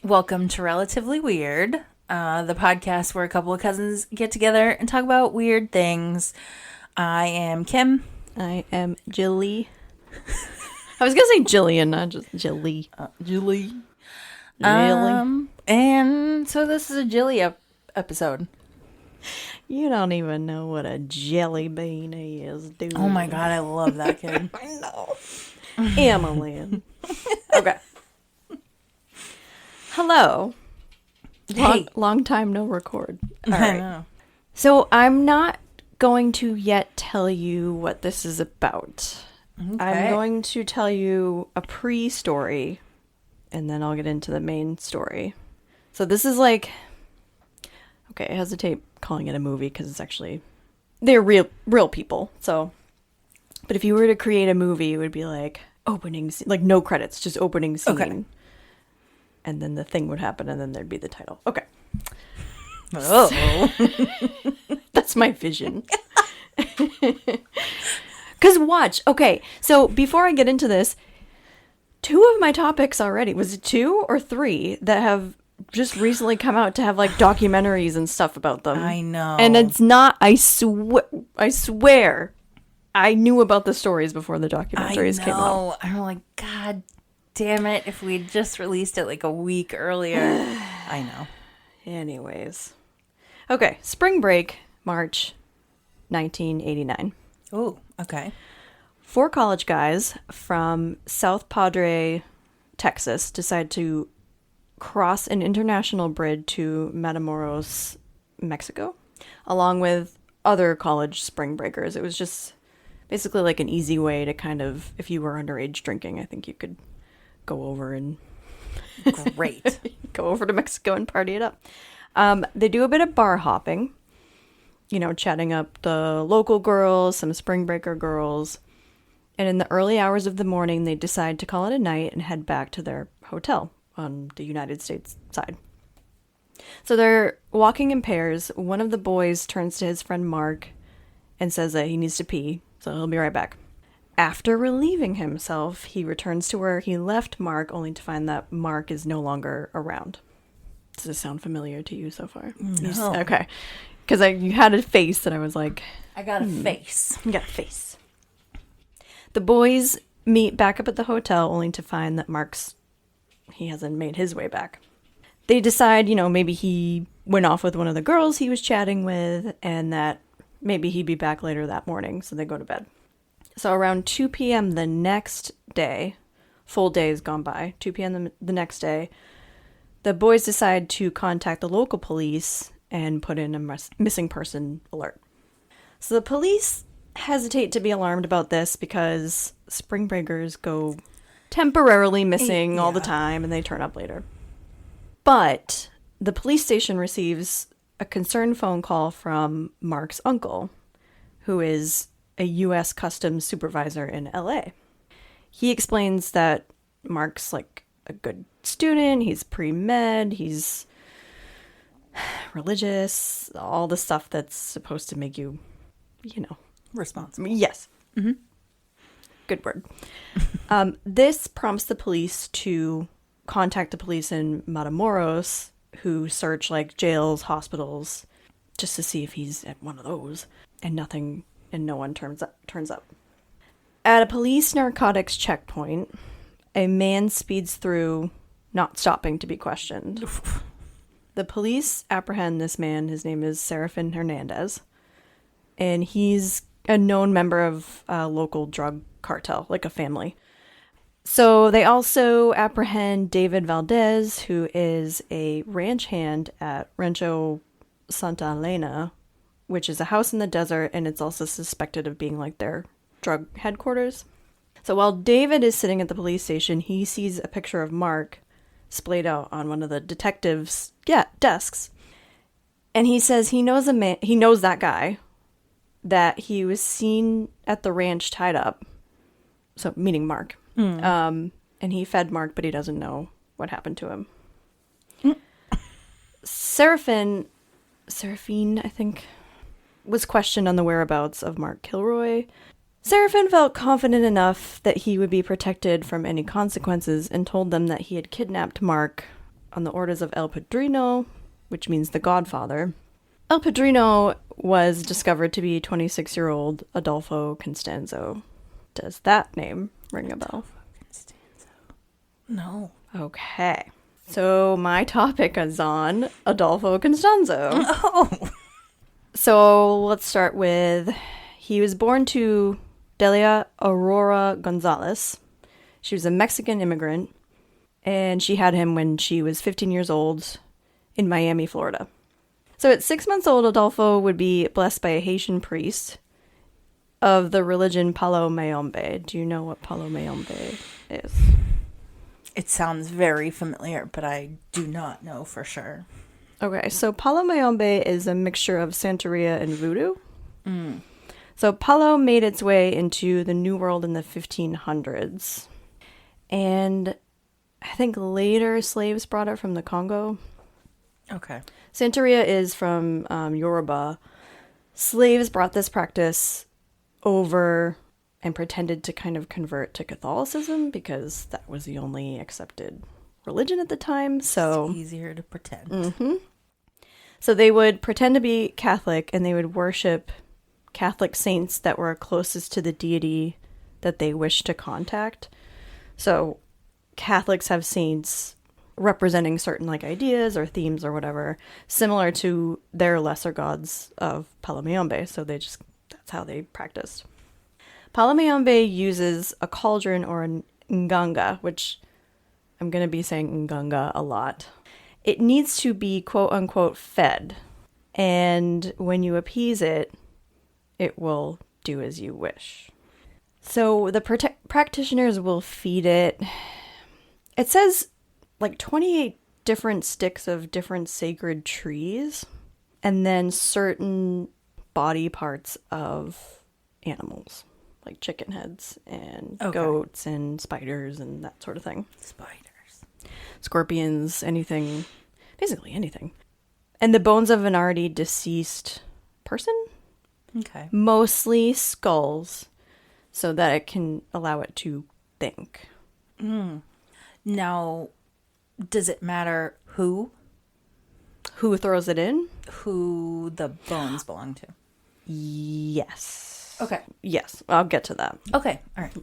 Welcome to Relatively Weird, the podcast where a couple of cousins get together and talk about weird things. I am Kim. I am Jilli. I was going to say Jillian, not just Jilli. Jilli. Jilli. And so this is a Jilli episode. You don't even know what a jelly bean is, do you? Oh my god, I love that kid. I know. Emily. Okay. Hello. Hey. Long time no record. All I right. know. So I'm not going to yet tell you what this is about. Okay. I'm going to tell you a pre-story, and then I'll get into the main story. So this is like... Okay, I hesitate calling it a movie because it's actually... They're real people, so... But if you were to create a movie, it would be like opening... Like no credits, just opening scene. Okay. And then the thing would happen, and then there'd be the title. Okay. Oh. That's my vision. Because watch. Okay, so before I get into this, 2 of my topics already, was it 2 or 3, that have just recently come out to have like documentaries and stuff about them. I know. And it's not, I swear, I knew about the stories before the documentaries came out. I'm like, God damn it, if we'd just released it like a week earlier. I know. Anyways. Okay, spring break, March 1989. Oh, okay. 4 college guys from South Padre, Texas, decide to cross an international bridge to Matamoros, Mexico, along with other college spring breakers. It was just basically like an easy way to kind of, if you were underage drinking, I think you could go over and Great. go over to Mexico and party it up. They do a bit of bar hopping, you know, chatting up the local girls, some spring breaker girls. And in the early hours of the morning, they decide to call it a night and head back to their hotel on the United States side. So they're walking in pairs. One of the boys turns to his friend Mark and says that he needs to pee, so he'll be right back. After relieving himself, he returns to where he left Mark, only to find that Mark is no longer around. Does this sound familiar to you so far? No. Okay. Because you had a face that I was like... I got a face. You got a face. The boys meet back up at the hotel, only to find that he hasn't made his way back. They decide, maybe he went off with one of the girls he was chatting with, and that maybe he'd be back later that morning, so they go to bed. So around 2 p.m. the next day, full day has gone by, 2 p.m. the next day, the boys decide to contact the local police and put in a missing person alert. So the police hesitate to be alarmed about this because spring breakers go temporarily missing all the time and they turn up later. But the police station receives a concerned phone call from Mark's uncle, who is a U.S. Customs supervisor in L.A. He explains that Mark's like a good student, he's pre-med, he's religious, all the stuff that's supposed to make you, Responsible. Yes. Mm-hmm. Good word. This prompts the police to contact the police in Matamoros, who search like jails, hospitals, just to see if he's at one of those, and no one turns up. At a police narcotics checkpoint, a man speeds through, not stopping to be questioned. The police apprehend this man. His name is Serafin Hernandez, and he's a known member of a local drug cartel, like a family. So they also apprehend David Valdez, who is a ranch hand at Rancho Santa Elena, which is a house in the desert, and it's also suspected of being like their drug headquarters. So while David is sitting at the police station, he sees a picture of Mark splayed out on one of the detectives' desks. And he says he knows that guy, that he was seen at the ranch tied up. So, meaning Mark. And he fed Mark, but he doesn't know what happened to him. Serafin, I think, was questioned on the whereabouts of Mark Kilroy. Serafin felt confident enough that he would be protected from any consequences and told them that he had kidnapped Mark on the orders of El Padrino, which means the Godfather. El Padrino was discovered to be 26-year-old Adolfo Constanzo. Does that name ring a bell? No. Okay. So my topic is on Adolfo Constanzo. Oh. So let's start with, he was born to Delia Aurora Gonzalez. She was a Mexican immigrant, and she had him when she was 15 years old in Miami, Florida. So at 6 months old, Adolfo would be blessed by a Haitian priest of the religion Palo Mayombe. Do you know what Palo Mayombe is? It sounds very familiar, but I do not know for sure. Okay, so Palo Mayombe is a mixture of Santeria and voodoo. So Palo made its way into the New World in the 1500s. And I think later slaves brought it from the Congo. Okay. Santeria is from Yoruba. Slaves brought this practice over and pretended to kind of convert to Catholicism because that was the only accepted religion at the time. So it's easier to pretend. So they would pretend to be Catholic and they would worship Catholic saints that were closest to the deity that they wished to contact. So Catholics have saints representing certain like ideas or themes or whatever, similar to their lesser gods of Palo Mayombe. So that's how they practiced. Palo Mayombe uses a cauldron or an nganga, which I'm going to be saying nganga a lot. It needs to be quote unquote fed. And when you appease it, it will do as you wish. So the practitioners will feed it. It says like 28 different sticks of different sacred trees, and then certain body parts of animals, like chicken heads and goats and spiders and that sort of thing. Spiders. Scorpions, anything, basically anything. And the bones of an already deceased person. Okay. Mostly skulls, so that it can allow it to think. Now, does it matter who throws it in? Who the bones belong to? Yes. Okay. Yes, I'll get to that. Okay. All right.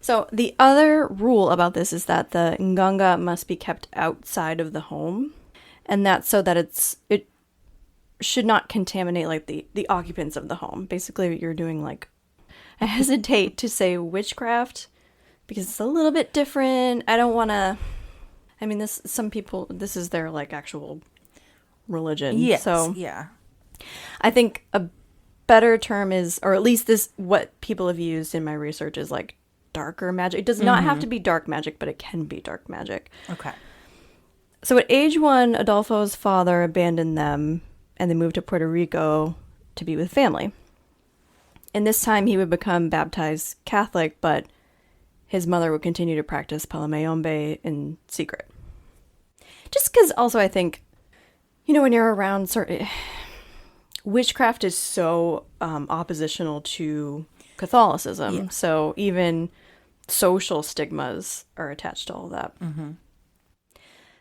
So the other rule about this is that the nganga must be kept outside of the home, and that's so that it should not contaminate like the occupants of the home. Basically, you're doing like, I hesitate to say witchcraft because it's a little bit different. I don't want to. I mean, some people, this is their like actual religion. Yes. So yeah. I think a better term is, or at least this, what people have used in my research is like darker magic. It does not have to be dark magic, but it can be dark magic. Okay. So at age 1, Adolfo's father abandoned them and they moved to Puerto Rico to be with family. And this time he would become baptized Catholic, but his mother would continue to practice Palo Mayombe in secret. Just because also I think, when you're around certain... Witchcraft is so oppositional to Catholicism. Yeah. So even social stigmas are attached to all that.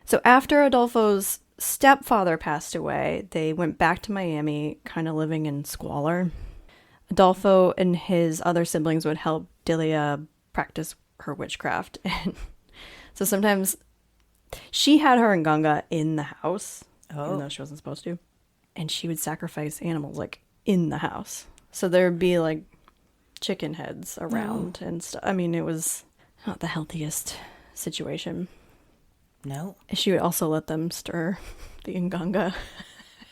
So after Adolfo's stepfather passed away, they went back to Miami, kind of living in squalor. Adolfo and his other siblings would help Delia practice her witchcraft. And so sometimes she had her nganga in the house, even though she wasn't supposed to. And she would sacrifice animals, like, in the house. So there would be, like, chicken heads around and stuff. I mean, it was not the healthiest situation. No. She would also let them stir the nganga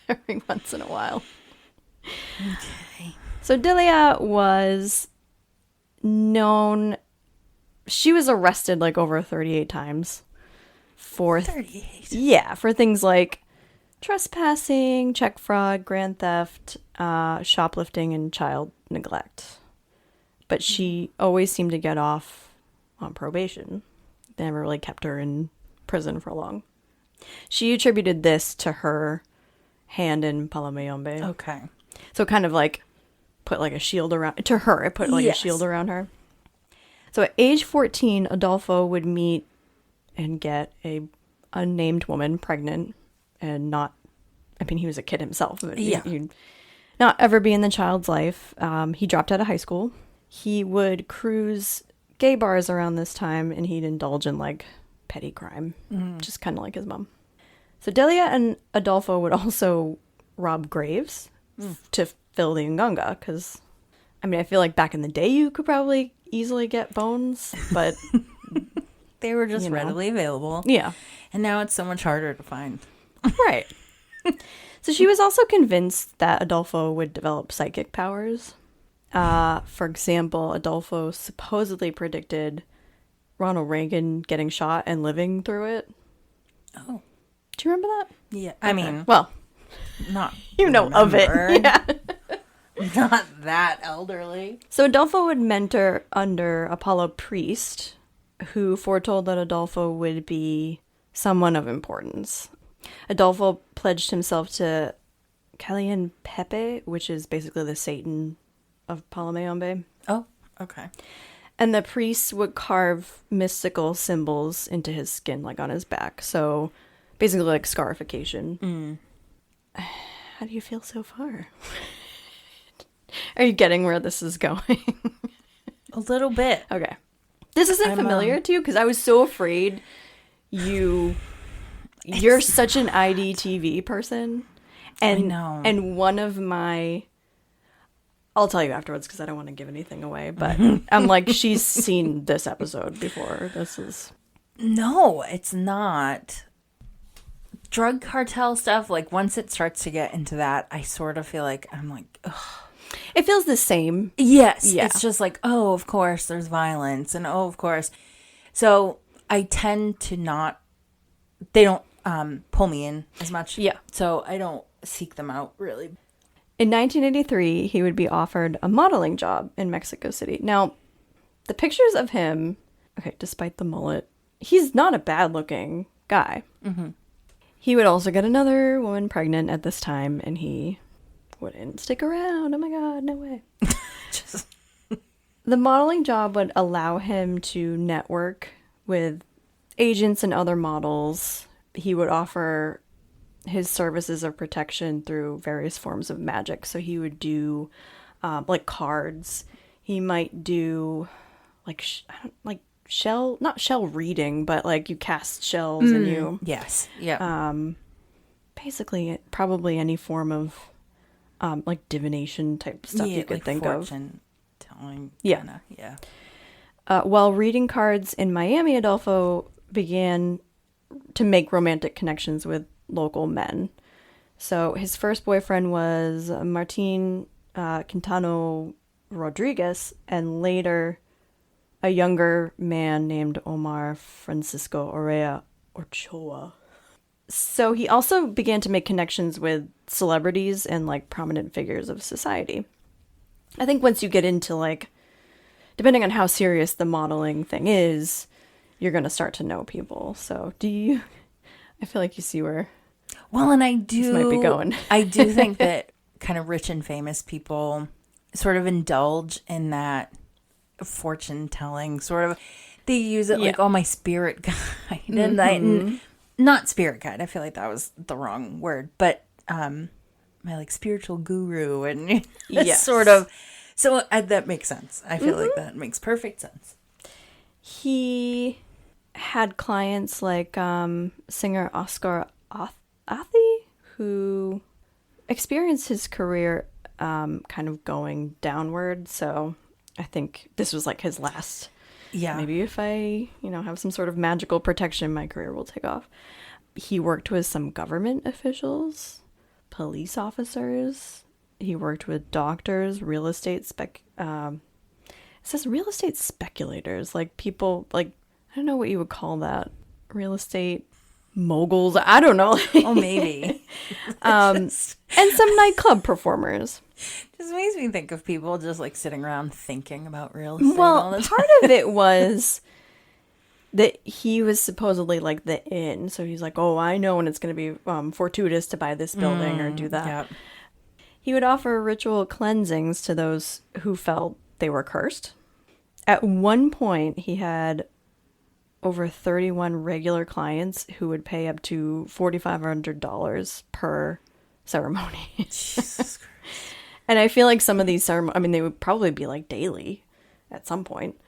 every once in a while. Okay. So Delia was known... She was arrested, like, over 38 times. For 38? Yeah, for things like... trespassing, check fraud, grand theft, shoplifting, and child neglect. But she always seemed to get off on probation. They never really kept her in prison for long. She attributed this to her hand in Palo Mayombe. Okay. So kind of like put like a shield around... To her, it put like a shield around her. So at age 14, Adolfo would meet and get a unnamed woman pregnant and not, I mean, he was a kid himself, but Yeah. he'd not ever be in the child's life. He dropped out of high school. He would cruise gay bars around this time, and he'd indulge in like petty crime, just kind of like his mom. So Delia and Adolfo would also rob graves to fill the Ngunga, because, I mean, I feel like back in the day you could probably easily get bones, but They were just you know. readily available. Yeah. And now it's so much harder to find. Right. So she was also convinced that Adolfo would develop psychic powers. For example, Adolfo supposedly predicted Ronald Reagan getting shot and living through it. Oh. Do you remember that? Yeah. I mean, Well, not you know of it. remembered. Yeah. Not that elderly. So Adolfo would mentor under Apollo Priest, who foretold that Adolfo would be someone of importance. Adolfo pledged himself to Calian Pepe, which is basically the Satan of Palomayombe. Oh, okay. And the priests would carve mystical symbols into his skin, like on his back. So basically like scarification. How do you feel so far? Are you getting where this is going? A little bit. Okay. This isn't familiar to you because I was so afraid you're such an IDTV person. And, I know. And one of my, I'll tell you afterwards because I don't want to give anything away, but I'm like, she's seen this episode before. This is. No, it's not. Drug cartel stuff, like once it starts to get into that, I sort of feel like I'm like, ugh. It feels the same. Yes. Yeah. It's just like, oh, of course there's violence and oh, of course. So I tend to not, they don't pull me in as much. Yeah. So I don't seek them out really. In 1983, he would be offered a modeling job in Mexico City. Now, the pictures of him, okay, despite the mullet, he's not a bad looking guy. Mm-hmm. He would also get another woman pregnant at this time, and he wouldn't stick around. Oh my God, no way. The modeling job would allow him to network with agents and other models. He would offer his services of protection through various forms of magic. So he would do like cards. He might do like not shell reading, but like you cast shells and you Yes. Yeah. basically probably any form of like divination type stuff you could like think of. fortune telling. Yeah. Kinda, yeah. While reading cards in Miami, Adolfo began to make romantic connections with local men. So his first boyfriend was Martin Quintano Rodriguez, and later a younger man named Omar Francisco Orea Ochoa. So he also began to make connections with celebrities and like prominent figures of society. I think once you get into like, depending on how serious the modeling thing is, you're going to start to know people. So I feel like you see where Well, and this might be going. I do think that kind of rich and famous people sort of indulge in that fortune telling sort of. They use it like, oh, my spirit guide, and not spirit guide. I feel like that was the wrong word, but my like spiritual guru and Yes. sort of. So that makes sense. I feel like that makes perfect sense. He had clients like singer Oscar Athey, who experienced his career kind of going downward. So I think this was like his last. Yeah. Maybe if I, have some sort of magical protection, my career will take off. He worked with some government officials, police officers. He worked with doctors, real estate it says real estate speculators, like people, like, I don't know what you would call that. Real estate moguls. I don't know. Oh, maybe. And some nightclub performers. Just makes me think of people just like sitting around thinking about real estate all Well, the time. part of it was that he was supposedly like the in. So he's like, oh, I know when it's going to be fortuitous to buy this building or do that. Yep. He would offer ritual cleansings to those who felt they were cursed. At one point, he had over 31 regular clients who would pay up to $4,500 per ceremony. Jesus Christ. And I feel like some of these ceremonies, I mean, they would probably be like daily at some point.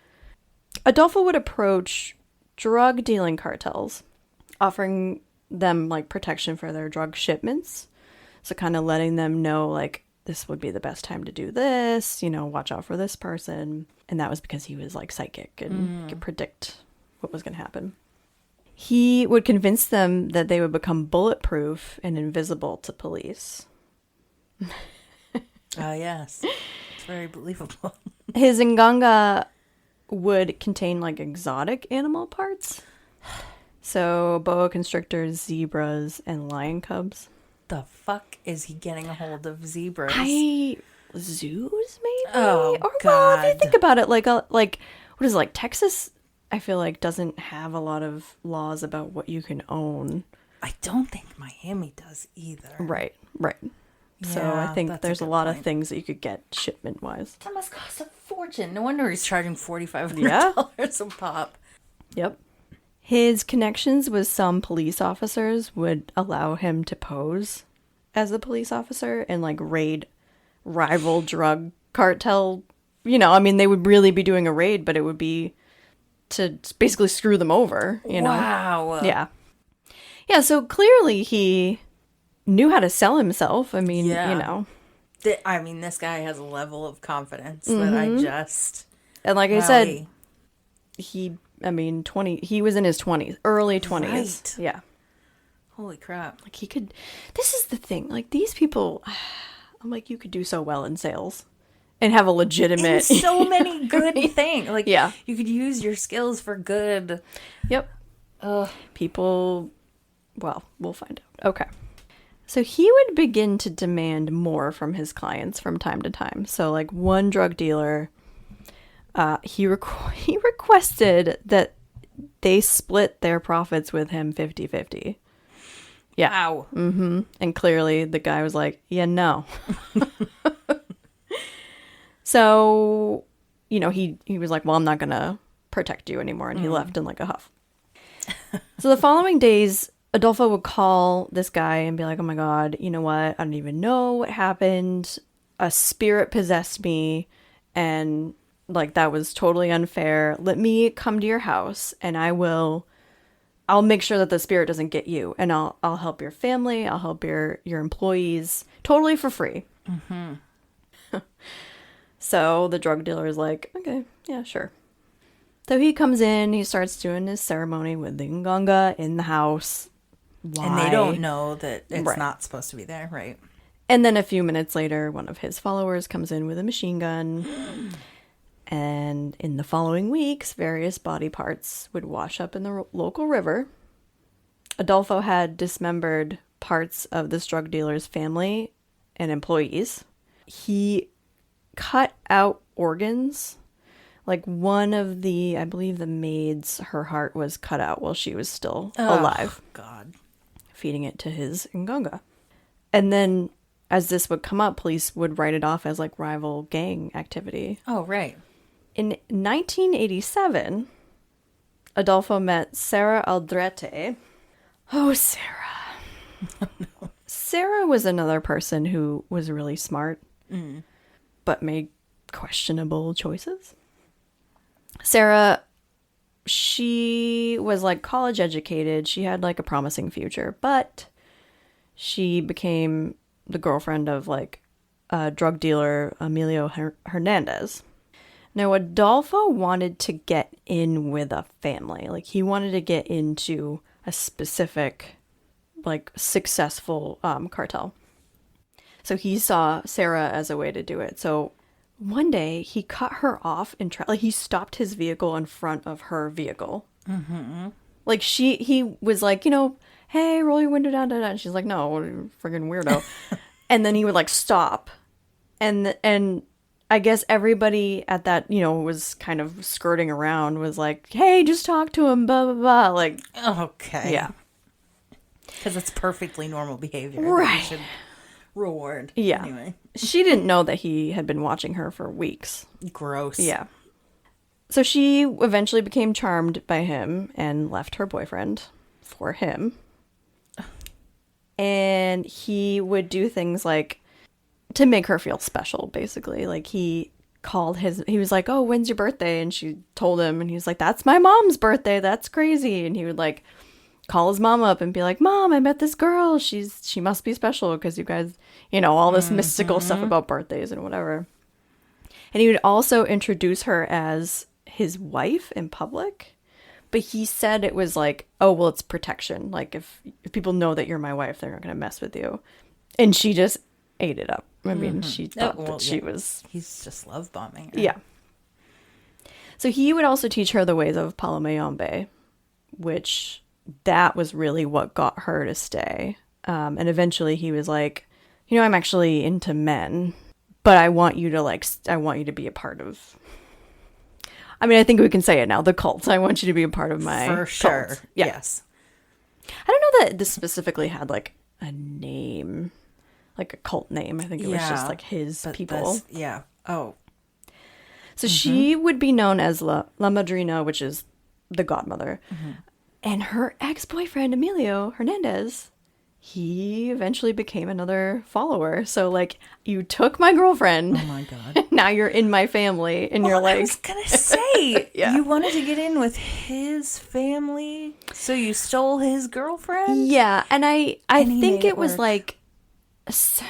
Adolfo would approach drug dealing cartels, offering them like protection for their drug shipments. So kind of letting them know like, this would be the best time to do this, you know, watch out for this person. And that was because he was like psychic and could predict what was going to happen. He would convince them that they would become bulletproof and invisible to police. Yes. It's very believable. His nganga would contain like exotic animal parts. So boa constrictors, zebras, and lion cubs. The fuck is he getting a hold of zebras? Zoos maybe? Oh, or God. well, if you think about it, like what is it, like Texas? I feel like doesn't have a lot of laws about what you can own. I don't think Miami does either. Right. So Yeah, I think that's there's a good lot of point. things that you could get shipment wise. That must cost a fortune. No wonder he's charging $4,500 Yeah. a pop. Yep. His connections with some police officers would allow him to pose as a police officer and like raid rival drug cartel. You know, I mean, they would really be doing a raid, but it would be to basically screw them over, you know? Wow. Yeah. Yeah, so clearly he knew how to sell himself. I mean, Yeah. you know. I mean, this guy has a level of confidence that I just... And like I Wow. said, he was in his 20s, early 20s. Right. Yeah. Holy crap. Like he could, this is the thing, like these people, I'm like, you could do so well in sales and have a legitimate. And so many good things. Like, Yeah. you could use your skills for good. Yep. People, well, we'll find out. Okay. So he would begin to demand more from his clients from time to time. So like one drug dealer, he requested that they split their profits with him 50-50. Yeah. Wow. Mm-hmm. And clearly the guy was like, yeah, no. So, you know, he was like, well, I'm not going to protect you anymore. And he left in like a huff. So the following days, Adolfo would call this guy and be like, oh my God, you know what? I don't even know what happened. A spirit possessed me. And like, that was totally unfair. Let me come to your house and I'll make sure that the spirit doesn't get you. And I'll help your family. I'll help your employees totally for free. Mm-hmm. So the drug dealer is like, okay, yeah, sure. So he comes in, he starts doing his ceremony with the nganga in the house. Why? And they don't know that it's Right. not supposed to be there, right? And then a few minutes later, one of his followers comes in with a machine gun. And in the following weeks, various body parts would wash up in the local river. Adolfo had dismembered parts of this drug dealer's family and employees. He cut out organs. Like one of I believe the maids, her heart was cut out while she was still alive. God. Feeding it to his nganga. And then as this would come up, police would write it off as like rival gang activity. Oh, right. In 1987, Adolfo met Sarah Aldrete. Oh, Sarah. No. Sarah was another person who was really smart, but made questionable choices. Sarah, she was like college educated. She had like a promising future, but she became the girlfriend of like a drug dealer, Emilio Hernandez. Now, Adolfo wanted to get in with a family. Like, he wanted to get into a specific, like, successful cartel. So he saw Sarah as a way to do it. So one day, he cut her off and he stopped his vehicle in front of her vehicle. Mm-hmm. Like, he was like, you know, hey, roll your window down. And she's like, no, friggin' weirdo. And then he would, like, stop. And I guess everybody at that, you know, was kind of skirting around, was like, hey, just talk to him, blah, blah, blah. Like, okay. Yeah. Because it's perfectly normal behavior. Right. That you should reward. Yeah. Anyway. She didn't know that he had been watching her for weeks. Gross. Yeah. So she eventually became charmed by him and left her boyfriend for him. And he would do things like to make her feel special, basically. Like he was like, "Oh, when's your birthday?" And she told him, and he was like, "That's my mom's birthday. That's crazy." And he would like call his mom up and be like, "Mom, I met this girl. She must be special because you guys, all this mystical stuff about birthdays and whatever." And he would also introduce her as his wife in public. But he said it was like, "Oh, well, it's protection. Like if people know that you're my wife, they're not going to mess with you." And she just ate it up. I mean, she thought that she was... He's just love bombing her. Yeah. So he would also teach her the ways of Palomayombe, which that was really what got her to stay. And eventually he was like, "I'm actually into men, but I want you to be a part of... I mean, I think we can say it now, the cult. I want you to be a part of my For sure. cult." Yeah. Yes. I don't know that this specifically had like a name, like a cult name. I think it was just like his people. Yeah. Oh. So she would be known as La Madrina, which is the godmother. And her ex-boyfriend, Emilio Hernandez, he eventually became another follower. So like, you took my girlfriend. Oh my God. Now you're in my family. And you're like... I was going to say, Yeah. You wanted to get in with his family, so you stole his girlfriend? Yeah. And I he think made it it was work. like... So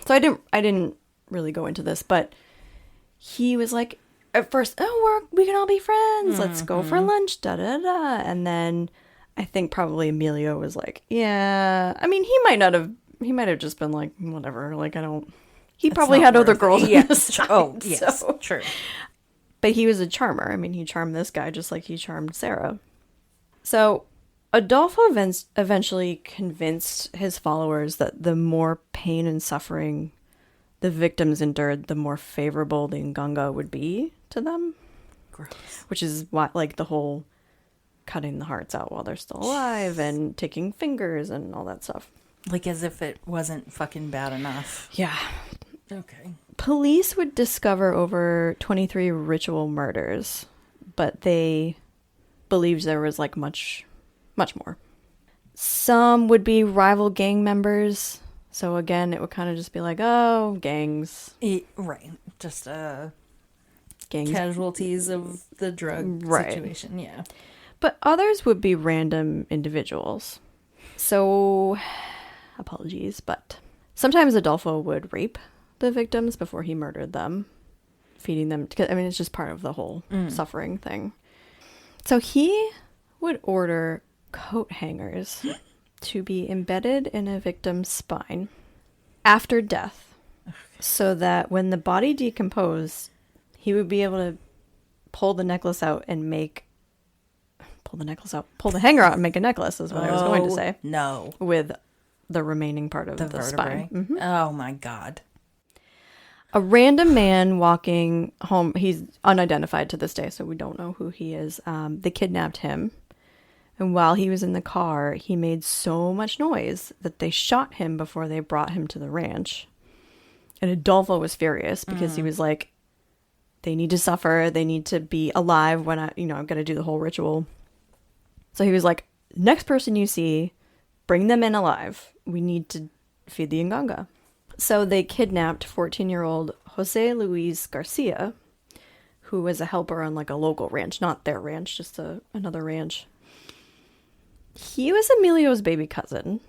I didn't really go into this, but he was like, at first, "Oh, we can all be friends. Let's go for lunch, da da da." And then I think probably Emilio was like, "Yeah." I mean, he might have just been like, "Whatever." Like, he probably had other girls. Yes. Oh, yes. So. True. But he was a charmer. I mean, he charmed this guy just like he charmed Sarah. So Adolfo eventually convinced his followers that the more pain and suffering the victims endured, the more favorable the Nganga would be to them. Gross. Which is what, like, the whole cutting the hearts out while they're still alive and taking fingers and all that stuff. Like as if it wasn't fucking bad enough. Yeah. Okay. Police would discover over 23 ritual murders, but they believed there was like much more. Some would be rival gang members. So again, it would kind of just be like, oh, gangs. Right. Just Gangs. casualties of the drug situation. Yeah. But others would be random individuals. So, apologies, but sometimes Adolfo would rape the victims before he murdered them, feeding them. I mean, it's just part of the whole suffering thing. So he would order coat hangers to be embedded in a victim's spine after death, so that when the body decomposed, he would be able to pull the necklace out and pull the hanger out and make a necklace, is what I was going to say. No. With the remaining part of the spine. Mm-hmm. Oh my God. A random man walking home, he's unidentified to this day, so we don't know who he is. They kidnapped him. And while he was in the car, he made so much noise that they shot him before they brought him to the ranch. And Adolfo was furious because he was like, they need to suffer. They need to be alive when I'm going to do the whole ritual. So he was like, next person you see, bring them in alive. We need to feed the Nganga. So they kidnapped 14-year-old Jose Luis Garcia, who was a helper on like a local ranch, not their ranch, just another ranch. He was Emilio's baby cousin,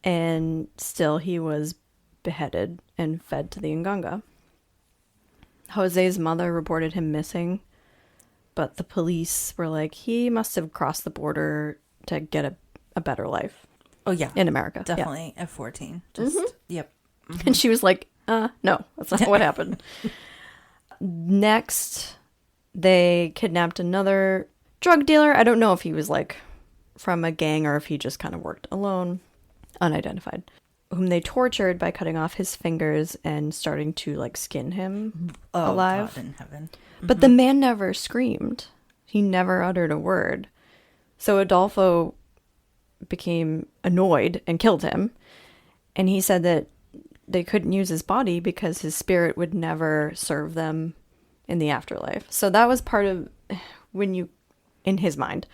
and still he was beheaded and fed to the Nganga. Jose's mother reported him missing, but the police were like, he must have crossed the border to get a better life. Oh, yeah. In America. Definitely at 14. Just, yep. Mm-hmm. And she was like, no, that's not what happened. Next, they kidnapped another drug dealer. I don't know if he was like from a gang or if he just kind of worked alone, unidentified, whom they tortured by cutting off his fingers and starting to like skin him alive. God in heaven. Mm-hmm. But the man never screamed. He never uttered a word. So Adolfo became annoyed and killed him. And he said that they couldn't use his body because his spirit would never serve them in the afterlife. So that was part of when you, in his mind,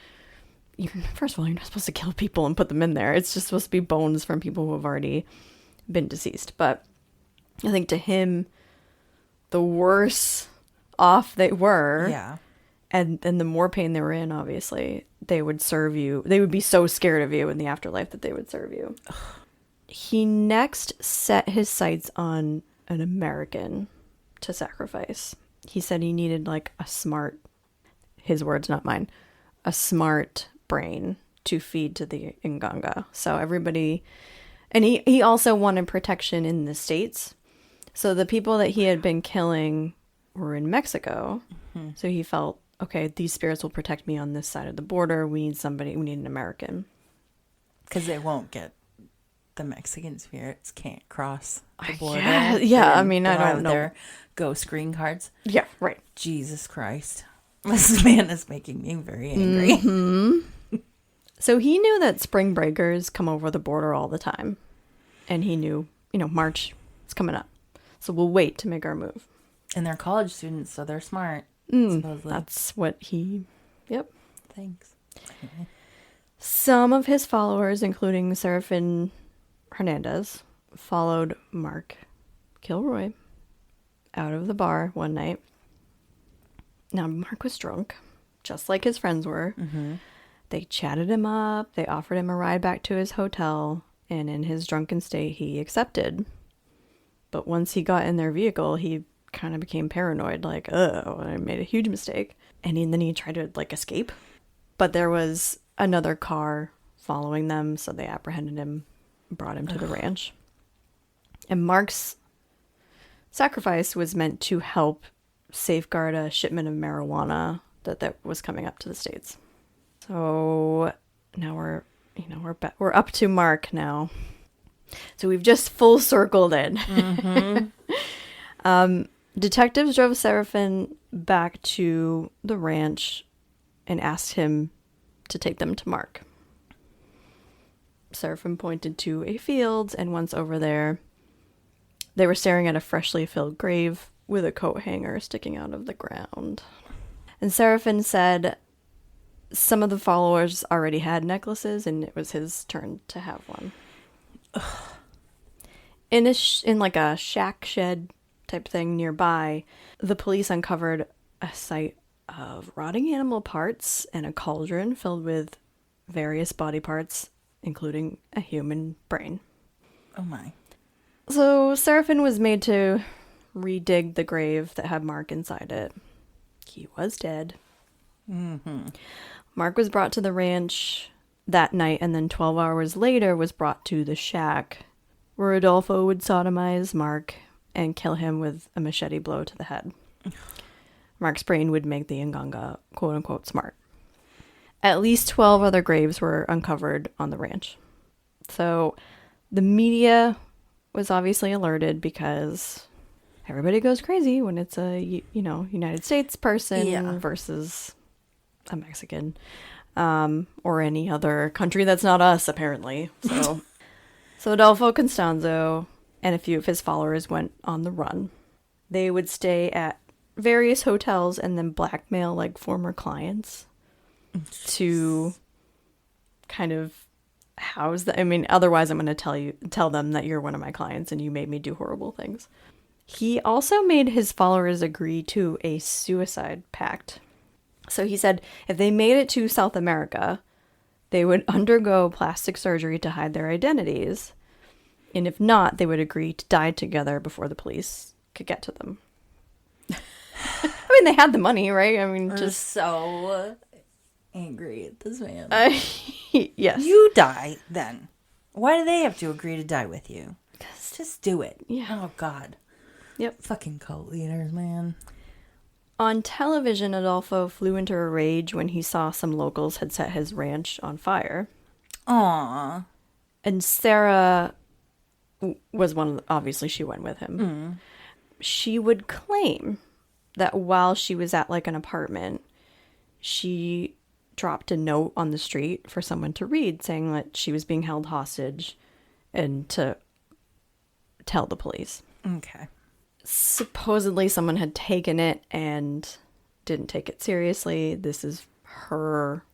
first of all, you're not supposed to kill people and put them in there. It's just supposed to be bones from people who have already been deceased. But I think to him, the worse off they were, and the more pain they were in, obviously, they would serve you. They would be so scared of you in the afterlife that they would serve you. He next set his sights on an American to sacrifice. He said he needed like a smart, his words, not mine, a smart brain to feed to the Nganga. So everybody, and he also wanted protection in the States. So the people that he had been killing were in Mexico. Mm-hmm. So he felt, okay, these spirits will protect me on this side of the border. We need an American. Because they won't get, the Mexican spirits can't cross the border. Yeah, I mean, I don't know. Their ghost green cards. Yeah, right. Jesus Christ. This man is making me very angry. Mm-hmm. So he knew that spring breakers come over the border all the time. And he knew, March is coming up. So we'll wait to make our move. And they're college students, so they're smart. Supposedly. That's what yep. Thanks. Some of his followers, including Serafin Hernandez, followed Mark Kilroy out of the bar one night. Now, Mark was drunk, just like his friends were. Mm-hmm. They chatted him up. They offered him a ride back to his hotel. And in his drunken state, he accepted. But once he got in their vehicle, he kind of became paranoid. Like, oh, I made a huge mistake. And then he tried to, escape. But there was another car following them. So they apprehended him, brought him to the ranch. And Mark's sacrifice was meant to help safeguard a shipment of marijuana that was coming up to the States. So now we're up to Mark now. So we've just full circled it. Mm-hmm. Detectives drove Serafin back to the ranch and asked him to take them to Mark. Serafin pointed to a field, and once over there, they were staring at a freshly filled grave with a coat hanger sticking out of the ground. And Serafin said some of the followers already had necklaces, and it was his turn to have one. In a shack shed type thing nearby, the police uncovered a site of rotting animal parts and a cauldron filled with various body parts, including a human brain. Oh my. So Serafin was made to redig the grave that had Mark inside it. He was dead. Mm-hmm. Mark was brought to the ranch that night, and then 12 hours later was brought to the shack where Adolfo would sodomize Mark and kill him with a machete blow to the head. Mark's brain would make the Nganga quote-unquote smart. At least 12 other graves were uncovered on the ranch. So the media was obviously alerted because everybody goes crazy when it's a, United States person versus a Mexican, or any other country that's not us, apparently. So Adolfo Constanzo and a few of his followers went on the run. They would stay at various hotels and then blackmail former clients to kind of house them. I mean, otherwise I'm going to tell them that you're one of my clients and you made me do horrible things. He also made his followers agree to a suicide pact. So he said if they made it to South America, they would undergo plastic surgery to hide their identities. And if not, they would agree to die together before the police could get to them. I mean, they had the money, right? I mean, just so angry at this man. Yes. You die then. Why do they have to agree to die with you? Just do it. Yeah. Oh, God. Yep. Fucking cult leaders, man. On television, Adolfo flew into a rage when he saw some locals had set his ranch on fire. Aww. And Sarah was obviously she went with him. Mm. She would claim that while she was at an apartment, she dropped a note on the street for someone to read saying that she was being held hostage and to tell the police. Okay. supposedly someone had taken it and didn't take it seriously. This is her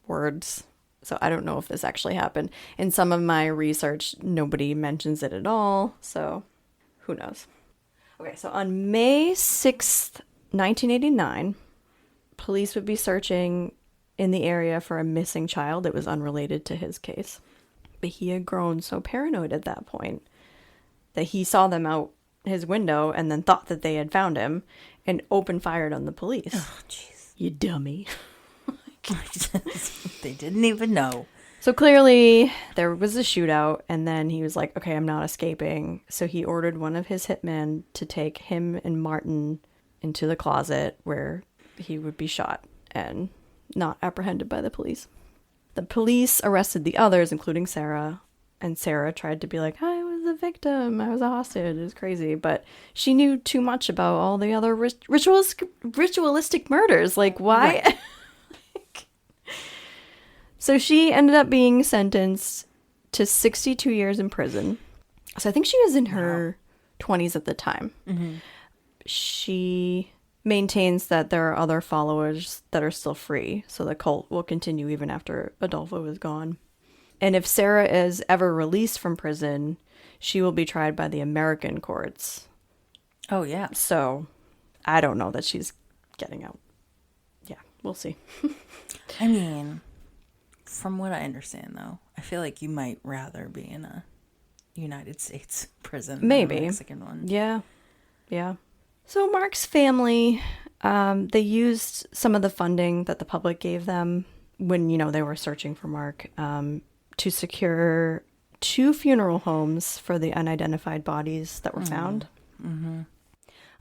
words. So I don't know if this actually happened. In some of my research, nobody mentions it at all. So who knows? Okay, so on May 6th, 1989, police would be searching in the area for a missing child that was unrelated to his case. But he had grown so paranoid at that point that he saw them out his window and then thought that they had found him and opened fired on the police. Oh, jeez. You dummy. They didn't even know. So clearly there was a shootout, and then he was like, okay, I'm not escaping. So he ordered one of his hitmen to take him and Martin into the closet where he would be shot and not apprehended by the police. The police arrested the others, including Sarah, and Sarah tried to be like, I was a victim, I was a hostage, it was crazy. But she knew too much about all the other ritualistic murders. Like, why? Right. So she ended up being sentenced to 62 years in prison. So I think she was in her 20s at the time. Mm-hmm. She maintains that there are other followers that are still free, so the cult will continue even after Adolfo is gone. And if Sarah is ever released from prison, she will be tried by the American courts. Oh, yeah. So I don't know that she's getting out. Yeah, we'll see. I mean, from what I understand, though, I feel like you might rather be in a United States prison than a Mexican one. Yeah. Yeah. So Mark's family, they used some of the funding that the public gave them when, they were searching for Mark, to secure 2 funeral homes for the unidentified bodies that were found. Mm-hmm.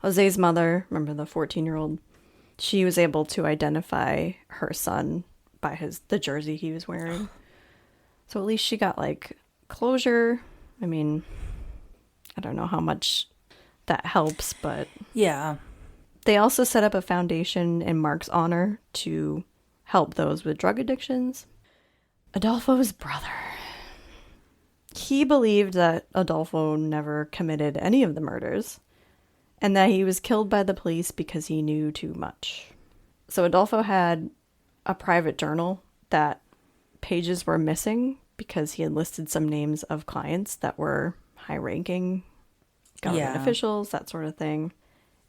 Jose's mother, remember the 14-year-old, she was able to identify her son by the jersey he was wearing. So at least she got, closure. I mean, I don't know how much that helps, but... Yeah. They also set up a foundation in Mark's honor to help those with drug addictions. Adolfo's brother. He believed that Adolfo never committed any of the murders, and that he was killed by the police because he knew too much. So Adolfo had a private journal that pages were missing because he had listed some names of clients that were high-ranking government officials, that sort of thing.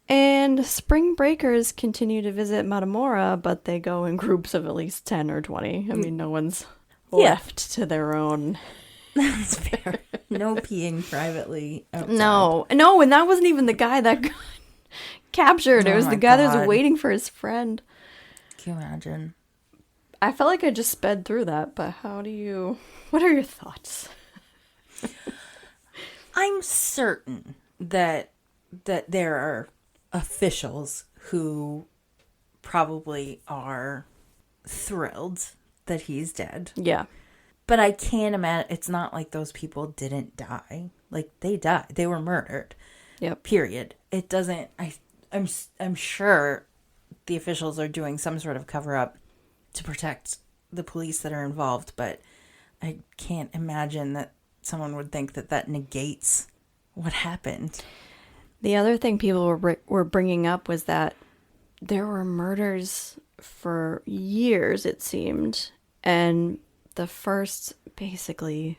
And spring breakers continue to visit Matamoros, but they go in groups of at least 10 or 20. I mean, no one's left to their own. That's fair. No peeing privately outside. No, and that wasn't even the guy that got captured. It was the guy that was waiting for his friend. Can you imagine? I felt like I just sped through that, but what are your thoughts? I'm certain that there are officials who probably are thrilled that he's dead. Yeah. But I can't imagine, it's not like those people didn't die. Like, they died. They were murdered. Yep. Period. It doesn't, I'm sure the officials are doing some sort of cover-up to protect the police that are involved, but I can't imagine that someone would think that negates what happened. The other thing people were bringing up was that there were murders for years, it seemed, and the first, basically,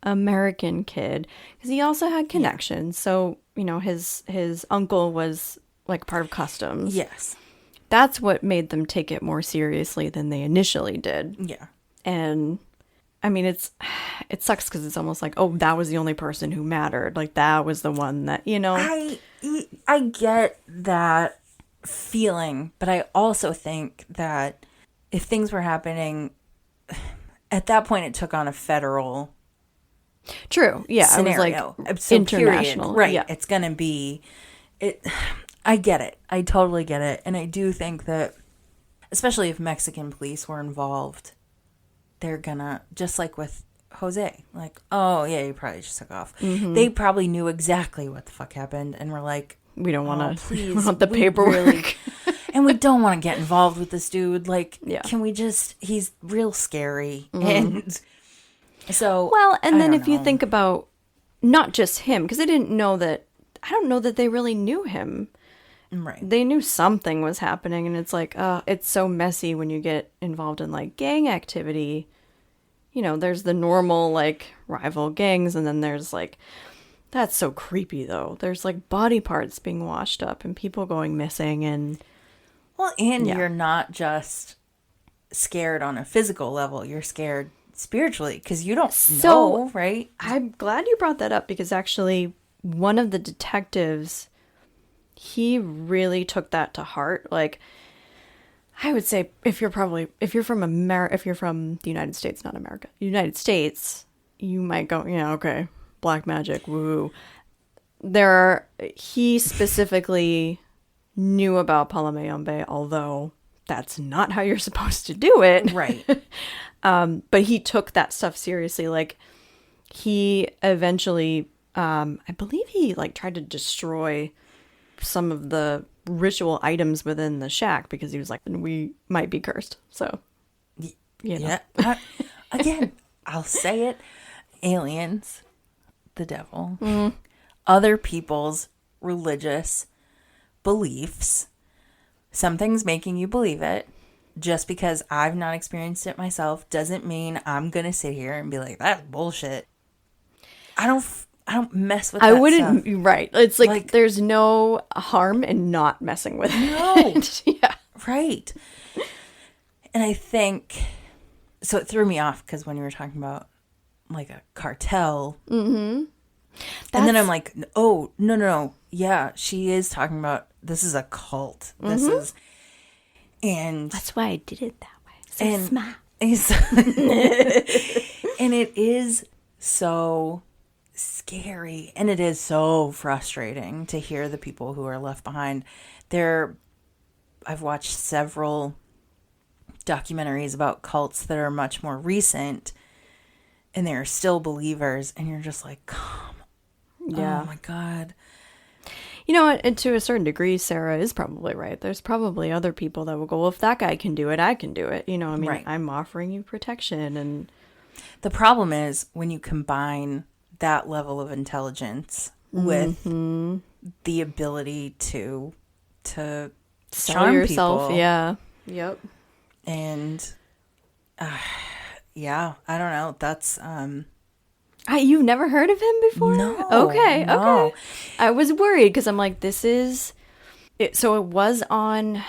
American kid, because he also had connections. Yeah. So, his uncle was, part of customs. Yes. That's what made them take it more seriously than they initially did. Yeah. And, I mean, it sucks because it's almost like, oh, that was the only person who mattered. Like, that was the one that, I get that feeling, but I also think that if things were happening... At that point, it took on a federal scenario. It was so international. Period. Right. Yeah. It's going to be... I get it. I totally get it. And I do think that, especially if Mexican police were involved, they're going to, just like with Jose, oh, yeah, you probably just took off. Mm-hmm. They probably knew exactly what the fuck happened and were like, we don't want to, please, we want the paperwork. Really, and we don't want to get involved with this dude. Can we just, he's real scary. Mm-hmm. And so. Well, and then if you think about not just him, because they didn't know that I don't know that they really knew him. Right. They knew something was happening, and it's like, it's so messy when you get involved in, like, gang activity. You know, there's the normal, like, rival gangs, and then there's, like, that's so creepy, though. There's, like, body parts being washed up and people going missing, and... Well, and you're not just scared on a physical level. You're scared spiritually, because you don't know, right? I'm glad you brought that up, because actually one of the detectives, he really took that to heart. Like, I would say if you're from the United States, not America, United States, you might go, yeah, okay, black magic, woo. He specifically knew about Palomayombe, although that's not how you're supposed to do it. Right. But he took that stuff seriously. Like, he eventually, I believe he, like, tried to destroy some of the ritual items within the shack because he was like, we might be cursed. So, you know. Yeah. Again, I'll say it. Aliens, the devil, other people's religious beliefs. Something's making you believe it. Just because I've not experienced it myself doesn't mean I'm going to sit here and be like, that's bullshit. I don't mess with that. I wouldn't, stuff. Right. It's like there's no harm in not messing with it. Yeah. Right. And I think, so it threw me off because when you were talking about like a cartel, and then I'm like, oh, no. Yeah, she is talking about, this is a cult. This is, and that's why I did it that way. So smart. And it is so scary, and it is so frustrating to hear the people who are left behind. I've watched several documentaries about cults that are much more recent, and they're still believers, and you're just like, come on. Oh my God. You know what? And to a certain degree, Sarah is probably right. There's probably other people that will go, well, if that guy can do it, I can do it. You know, I mean, I'm offering you protection. And the problem is when you combine that level of intelligence with the ability to sell yourself. people. Yeah. Yep. And yeah, I don't know. That's you've never heard of him before? No. Okay. I was worried because I'm like, this is it. So it was on.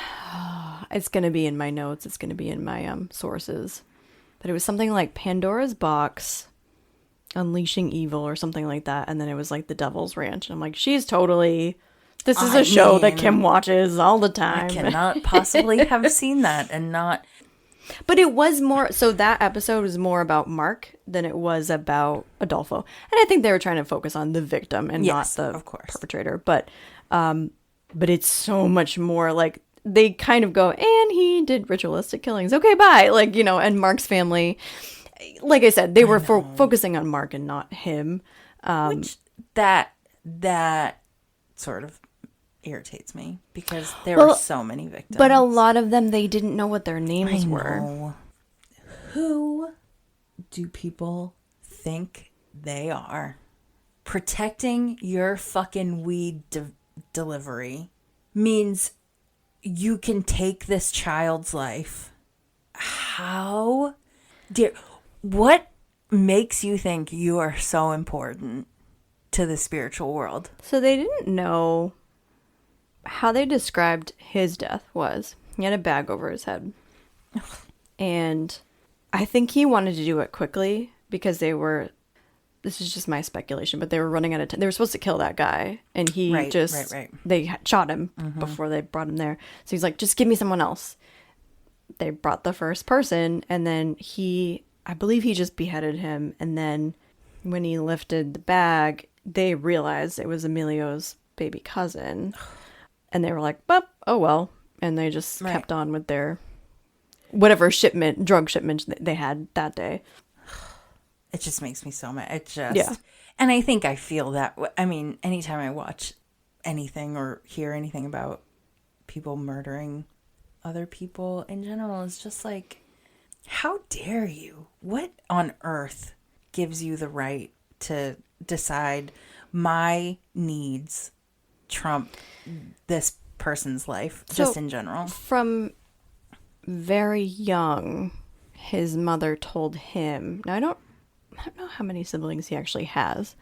It's going to be in my notes. It's going to be in my sources. But it was something like Pandora's Box, Unleashing Evil, or something like that. And then it was like The Devil's Ranch. And I'm like, she's totally. This is a show that Kim watches all the time. I cannot possibly have seen that and not. But it was more, so that episode was more about Mark than it was about Adolfo. And I think they were trying to focus on the victim and not the perpetrator. But it's so much more like, they kind of go, and he did ritualistic killings. Okay, bye. Like, you know, and Mark's family, like I said, they were focusing on Mark and not him. Which that sort of irritates me because there were so many victims. But a lot of them, they didn't know what their names were. Who do people think they are? Protecting your fucking weed delivery means you can take this child's life. How? What makes you think you are so important to the spiritual world? So they didn't know. How they described his death was he had a bag over his head. And I think he wanted to do it quickly because this is just my speculation, but they were running out of time. They were supposed to kill that guy, and he they shot him before they brought him there. So he's like, just give me someone else. They brought the first person, and then I believe he just beheaded him. And then when he lifted the bag, they realized it was Emilio's baby cousin. And they were like, oh well. And they just kept on with their whatever drug shipment they had that day. It just makes me so mad. And I think I feel that. I mean, anytime I watch anything or hear anything about people murdering other people in general, it's just like, how dare you? What on earth gives you the right to decide my needs trump this person's life, just in general. From very young, his mother told him, now I don't know how many siblings he actually has,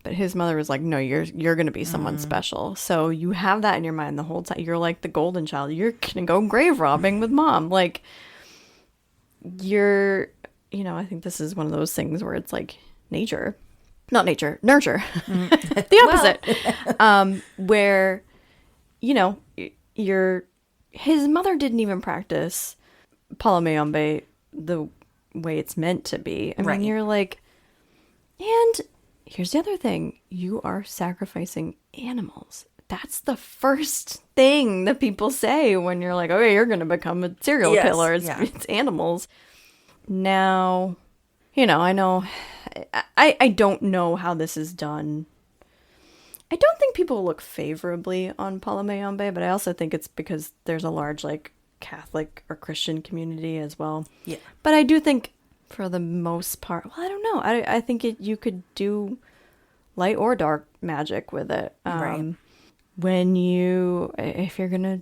but his mother was like, no, you're going to be someone special. So you have that in your mind the whole time. You're like the golden child. You're going to go grave robbing with mom. Like, you're, I think this is one of those things where it's like nurture. The opposite. Where, his mother didn't even practice Palomayombe the way it's meant to be. I mean, you're like, and here's the other thing. You are sacrificing animals. That's the first thing that people say when you're like, okay, you're going to become a serial killer. It's animals. Now, I know, I don't know how this is done. I don't think people look favorably on Palomayombe, but I also think it's because there's a large, like, Catholic or Christian community as well. Yeah. But I do think, for the most part, well, I don't know. I think you could do light or dark magic with it. Right. If you're going to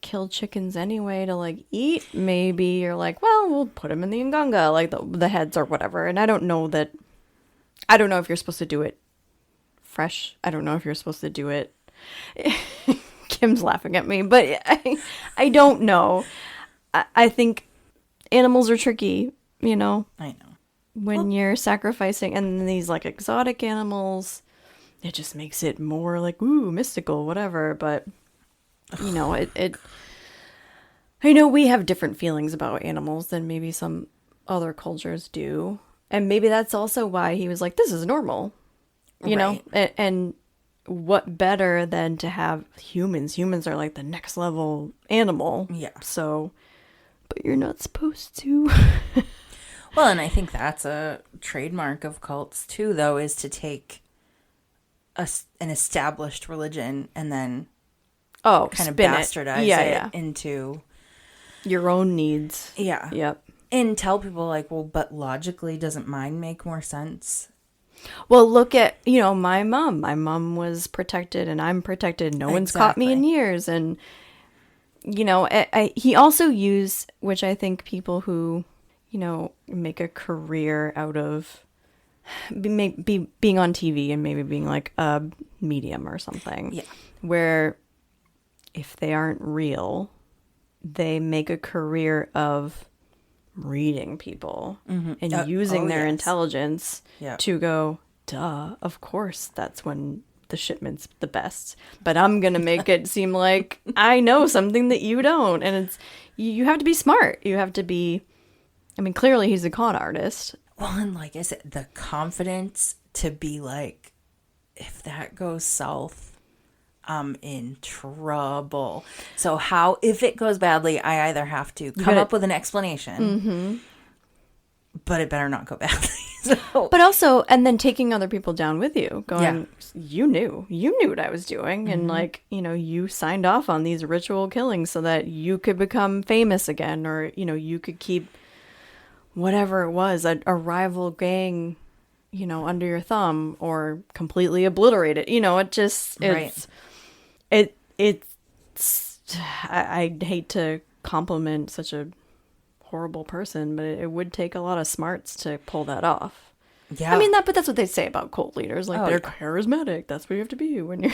kill chickens anyway to, like, eat, maybe you're like, well, we'll put them in the nganga, like the heads or whatever. And I don't know if you're supposed to do it fresh. I don't know if you're supposed to do it. Kim's laughing at me, but I don't know. I think animals are tricky, I know. When you're sacrificing, and these, like, exotic animals, it just makes it more like, ooh, mystical, whatever. But, I know we have different feelings about animals than maybe some other cultures do. And maybe that's also why he was like, this is normal, know? And what better than to have humans? Humans are like the next level animal. Yeah. So, but you're not supposed to. Well, and I think that's a trademark of cults too, though, is to take an established religion and then kind of bastardize it into your own needs. Yeah. Yep. And tell people, like, well, but logically, doesn't mine make more sense? Well, look at, my mom. My mom was protected and I'm protected. No one's caught me in years. And, he also used, which I think people who, make a career out of being on TV and maybe being like a medium or something. Yeah. Where if they aren't real, they make a career of reading people and using their intelligence to go, duh, of course that's when the shipment's the best. But I'm going to make it seem like I know something that you don't. And it's, you have to be smart. You have to be, clearly he's a con artist. Well, and like I said, the confidence to be like, if that goes south, I'm in trouble. So if it goes badly, I either have to come up with an explanation, but it better not go badly. But also, and then taking other people down with you, going, you knew what I was doing. And like, you signed off on these ritual killings so that you could become famous again, or, you could keep whatever it was, a rival gang, under your thumb, or completely obliterate it. I hate to compliment such a horrible person, but it would take a lot of smarts to pull that off. Yeah. But that's what they say about cult leaders. Like, they're charismatic. That's what you have to be when you're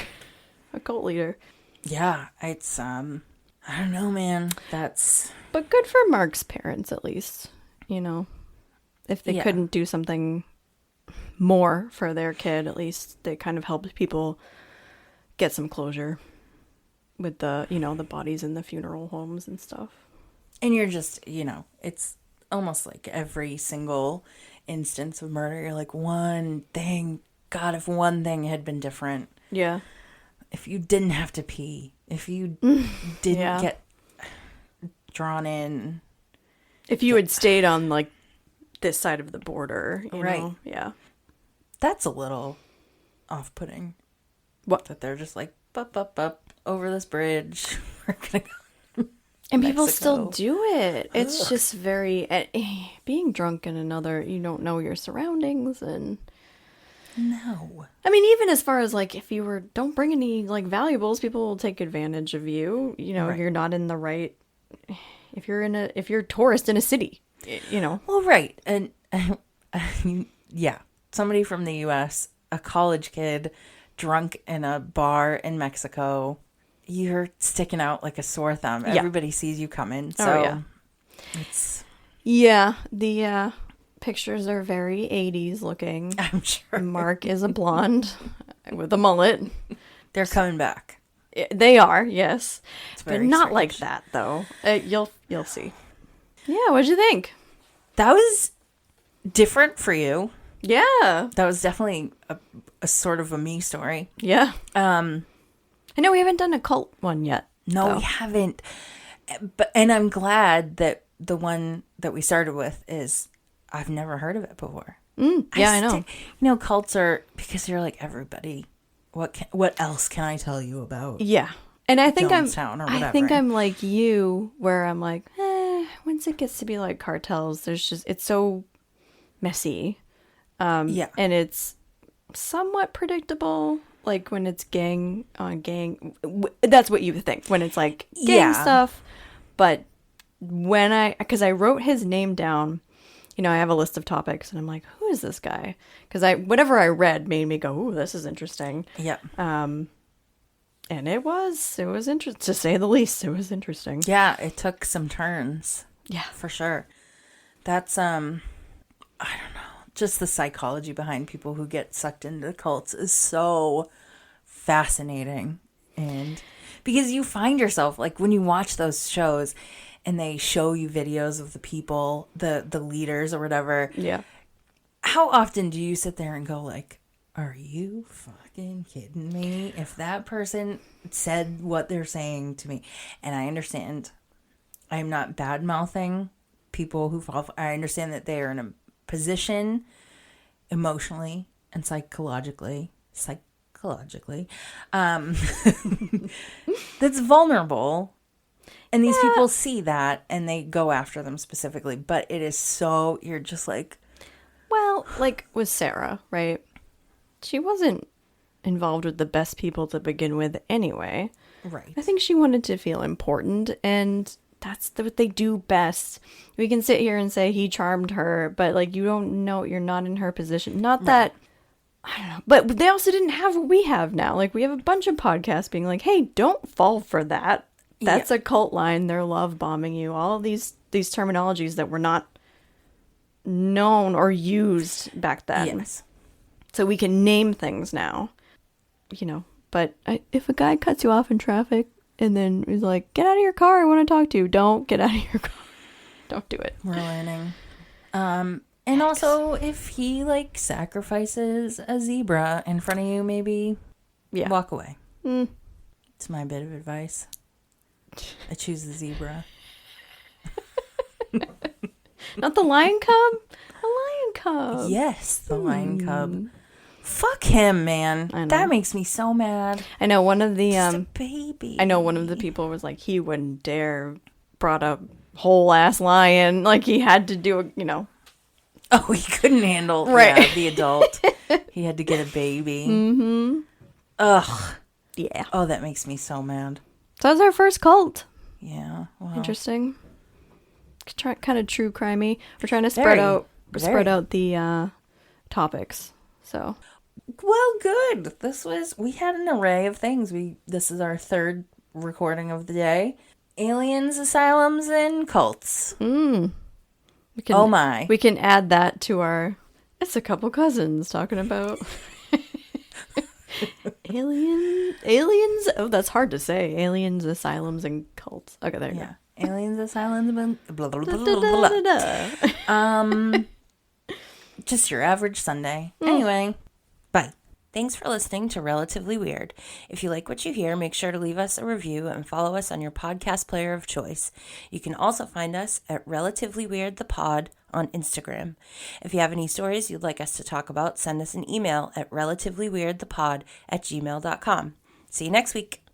a cult leader. Yeah. It's, I don't know, man. But good for Mark's parents, at least. If they couldn't do something more for their kid, at least they kind of helped people get some closure with the, the bodies in the funeral homes and stuff. And you're just, it's almost like every single instance of murder, you're like, one thing, God, if one thing had been different. Yeah. If you didn't have to pee, if you didn't get drawn in. If you had stayed on, like, this side of the border, you know? Yeah. That's a little off-putting. What? That they're just like, up, over this bridge. We're going to go. And people still do it. It's just very, being drunk in another, you don't know your surroundings, and No. I mean, even as far as like, if you don't bring any like valuables, people will take advantage of you. You know, Right. you're not in the right. If you're a tourist in a city, you know. Well, right. And yeah, somebody from the U.S., a college kid, drunk in a bar in Mexico, you're sticking out like a sore thumb. Yeah. Everybody sees you coming. So yeah. it's... Yeah, the pictures are very 80s looking. I'm sure. Mark is a blonde with a mullet. They're coming back. They are, yes. It's But very not strange. like that, though. You'll see. Yeah, what'd you think? That was different for you. Yeah. That was definitely a sort of a me story. Yeah. I know we haven't done a cult one yet. No, though. we haven't. And I'm glad that the one that we started with is, I've never heard of it before. Yeah, I know. You know, cults are, because you're like, everybody, what else can I tell you about? Yeah. And I think Jonestown or whatever. I think I'm like you, where I'm like, once it gets to be like cartels, it's so messy. Yeah. And it's somewhat predictable, like when it's gang on gang. That's what you think when it's like gang stuff. But because I wrote his name down, you know, I have a list of topics, and I'm like, who is this guy? Because whatever I read made me go, ooh, this is interesting. Yeah. And it was interesting, to say the least. It was interesting. Yeah, it took some turns. Yeah. For sure. That's, I don't know. Just the psychology behind people who get sucked into the cults is so fascinating. And because you find yourself, like, when you watch those shows and they show you videos of the people, the leaders or whatever. Yeah. How often do you sit there and go like, are you fucking kidding me? If that person said what they're saying to me, and I understand I'm not bad mouthing people who fall. I understand that they are in a position emotionally and psychologically, that's vulnerable. And these people see that and they go after them specifically. But it is so, you're just like... Well, like with Sarah, right? She wasn't involved with the best people to begin with anyway. Right. I think she wanted to feel important, and that's what they do best. We can sit here and say he charmed her, but like, you don't know, you're not in her position. Not that, I don't know, but they also didn't have what we have now. Like, we have a bunch of podcasts being like, hey, don't fall for that. That's a cult line. They're love bombing you. All of these terminologies that were not known or used back then. Yes. So we can name things now, you know. But if a guy cuts you off in traffic and then is like, get out of your car, I want to talk to you. Don't get out of your car. Don't do it. We're learning. And also, if he like sacrifices a zebra in front of you, maybe walk away. It's my bit of advice. I choose the zebra. Not the lion cub? A lion cub. Yes, the lion cub. Fuck him, man. I know. That makes me so mad. I know one of the Just a baby. I know one of the people was like, he wouldn't dare brought a whole ass lion. Like, he had to do a, you know. Oh, he couldn't handle the adult. He had to get a baby. Mm-hmm. Ugh. Yeah. Oh, that makes me so mad. So that was our first cult. Yeah. Wow. Interesting. Kind of true crimey. We're trying to spread out the topics. So. Well, good. We had an array of things. This is our third recording of the day. Aliens, asylums, and cults. Oh my. We can add that to our, it's a couple cousins talking about aliens. Oh, that's hard to say. Aliens, asylums, and cults. Okay, there you go. Aliens, asylums, and blah, blah, blah, blah, blah. Just your average Sunday. Anyway, bye. Thanks for listening to Relatively Weird. If you like what you hear, make sure to leave us a review and follow us on your podcast player of choice. You can also find us at Relatively Weird the Pod on Instagram. If you have any stories you'd like us to talk about, send us an email at relatively weirdthepod@gmail.com. See you next week.